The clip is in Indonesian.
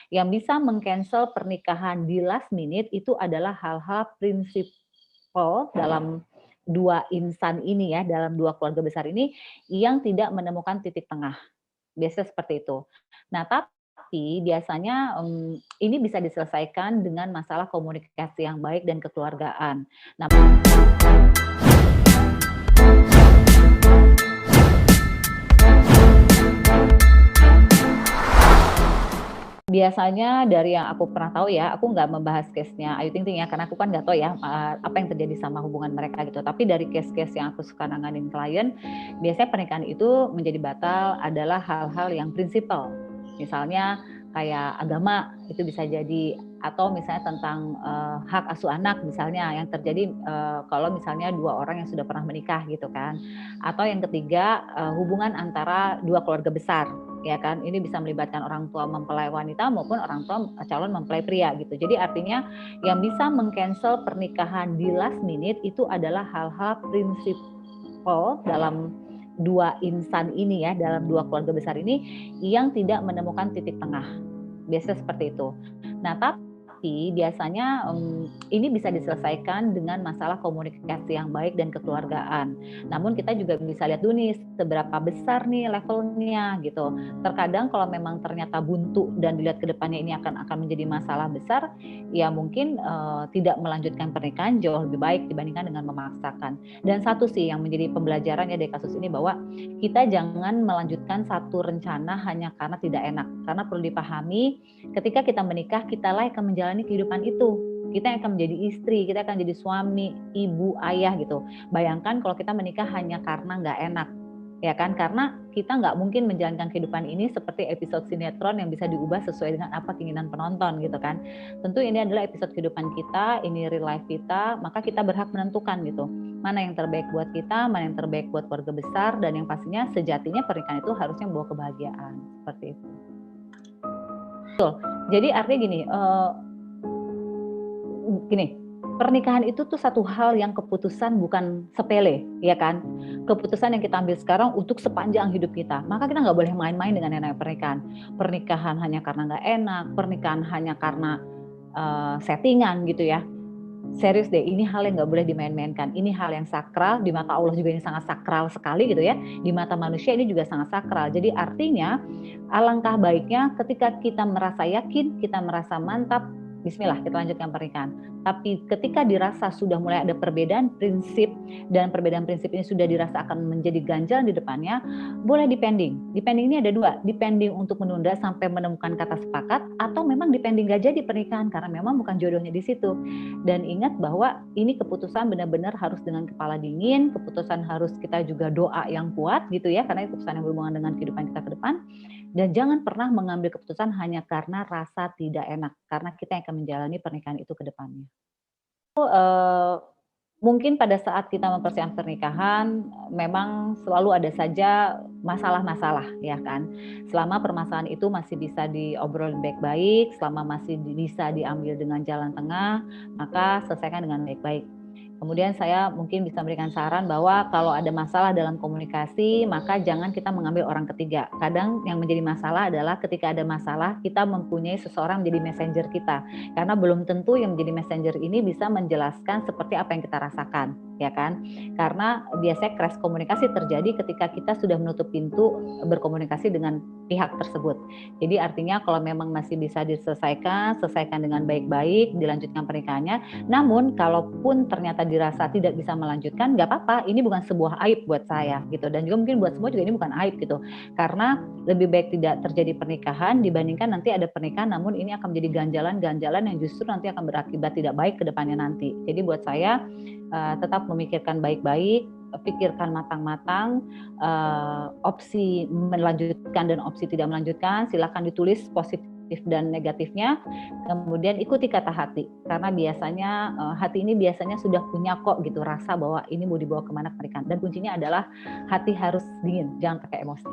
Yang bisa meng-cancel pernikahan di last minute itu adalah hal-hal prinsipal dalam 2 insan ini ya, dalam 2 keluarga besar ini yang tidak menemukan titik tengah, biasanya seperti itu. Nah, tapi biasanya, ini bisa diselesaikan dengan masalah komunikasi yang baik dan kekeluargaan. Nah, biasanya dari yang aku pernah tahu ya, aku nggak membahas case-nya Ayu Ting Ting ya, karena aku kan nggak tahu ya, apa yang terjadi sama hubungan mereka gitu. Tapi dari case-case yang aku suka nanganin klien, biasanya pernikahan itu menjadi batal adalah hal-hal yang prinsipal. Misalnya kayak agama itu bisa jadi, atau misalnya tentang, hak asuh anak misalnya yang terjadi, kalau misalnya 2 orang yang sudah pernah menikah gitu kan. Atau yang ketiga, hubungan antara 2 keluarga besar ya kan, ini bisa melibatkan orang tua mempelai wanita maupun orang tua calon mempelai pria gitu. Jadi artinya yang bisa meng-cancel pernikahan di last minute itu adalah hal-hal prinsipal dalam 2 insan ini ya, dalam 2 keluarga besar ini yang tidak menemukan titik tengah. Biasanya seperti itu. Nah, tapi biasanya, ini bisa diselesaikan dengan masalah komunikasi yang baik dan kekeluargaan. Namun kita juga bisa lihat dulu nih seberapa besar nih levelnya gitu. Terkadang kalau memang ternyata buntu dan dilihat ke depannya ini akan menjadi masalah besar, ya mungkin, tidak melanjutkan pernikahan jauh lebih baik dibandingkan dengan memaksakan. Dan satu sih yang menjadi pembelajaran ya dari kasus ini bahwa kita jangan melanjutkan satu rencana hanya karena tidak enak. Karena perlu dipahami ketika kita menikah, kitalah yang akan menjalani kehidupan itu. Kita yang akan menjadi istri, kita akan jadi suami, ibu, ayah gitu. Bayangkan kalau kita menikah hanya karena nggak enak, ya kan? Karena kita nggak mungkin menjalankan kehidupan ini seperti episode sinetron yang bisa diubah sesuai dengan apa keinginan penonton gitu kan. Tentu ini adalah episode kehidupan kita, ini real life kita, maka kita berhak menentukan gitu. Mana yang terbaik buat kita, mana yang terbaik buat keluarga besar, dan yang pastinya sejatinya pernikahan itu harusnya membawa kebahagiaan, seperti itu. Jadi artinya gini, pernikahan itu tuh satu hal yang keputusan bukan sepele, ya kan? Keputusan yang kita ambil sekarang untuk sepanjang hidup kita. Maka kita nggak boleh main-main dengan yang namanya pernikahan. Pernikahan hanya karena nggak enak, pernikahan hanya karena settingan gitu ya. Serius deh, ini hal yang nggak boleh dimain-mainkan. Ini hal yang sakral, di mata Allah juga ini sangat sakral sekali gitu ya. Di mata manusia ini juga sangat sakral. Jadi artinya alangkah baiknya ketika kita merasa yakin, kita merasa mantap, bismillah kita lanjutkan pernikahan. Tapi ketika dirasa sudah mulai ada perbedaan prinsip, dan perbedaan prinsip ini sudah dirasa akan menjadi ganjalan di depannya, boleh dipending. Dipending ini ada 2, dipending untuk menunda sampai menemukan kata sepakat, atau memang dipending gak jadi pernikahan karena memang bukan jodohnya di situ. Dan ingat bahwa ini keputusan benar-benar harus dengan kepala dingin, keputusan harus kita juga doa yang kuat gitu ya, karena itu keputusan yang berhubungan dengan kehidupan kita ke depan. Dan jangan pernah mengambil keputusan hanya karena rasa tidak enak, karena kita yang akan menjalani pernikahan itu ke depannya. Mungkin pada saat kita mempersiapkan pernikahan, memang selalu ada saja masalah-masalah ya kan. Selama permasalahan itu masih bisa diobrolin baik-baik, selama masih bisa diambil dengan jalan tengah, maka selesaikan dengan baik-baik. Kemudian saya mungkin bisa memberikan saran bahwa kalau ada masalah dalam komunikasi, maka jangan kita mengambil orang ketiga. Kadang yang menjadi masalah adalah ketika ada masalah, kita mempunyai seseorang menjadi messenger kita. Karena belum tentu yang menjadi messenger ini bisa menjelaskan seperti apa yang kita rasakan, ya kan? Karena biasanya crash komunikasi terjadi ketika kita sudah menutup pintu berkomunikasi dengan pihak tersebut. Jadi artinya kalau memang masih bisa diselesaikan, selesaikan dengan baik-baik, dilanjutkan pernikahannya. Namun kalaupun ternyata dirasa tidak bisa melanjutkan, nggak apa-apa, ini bukan sebuah aib buat saya gitu, dan juga mungkin buat semua juga ini bukan aib gitu, karena lebih baik tidak terjadi pernikahan dibandingkan nanti ada pernikahan namun ini akan menjadi ganjalan-ganjalan yang justru nanti akan berakibat tidak baik ke depannya nanti. Jadi buat saya tetap memikirkan baik-baik, pikirkan matang-matang, opsi melanjutkan dan opsi tidak melanjutkan, silakan ditulis positif dan negatifnya, kemudian ikuti kata hati, karena biasanya hati ini biasanya sudah punya kok gitu rasa bahwa ini mau dibawa kemana pernikahan, dan kuncinya adalah hati harus dingin, jangan pakai emosi.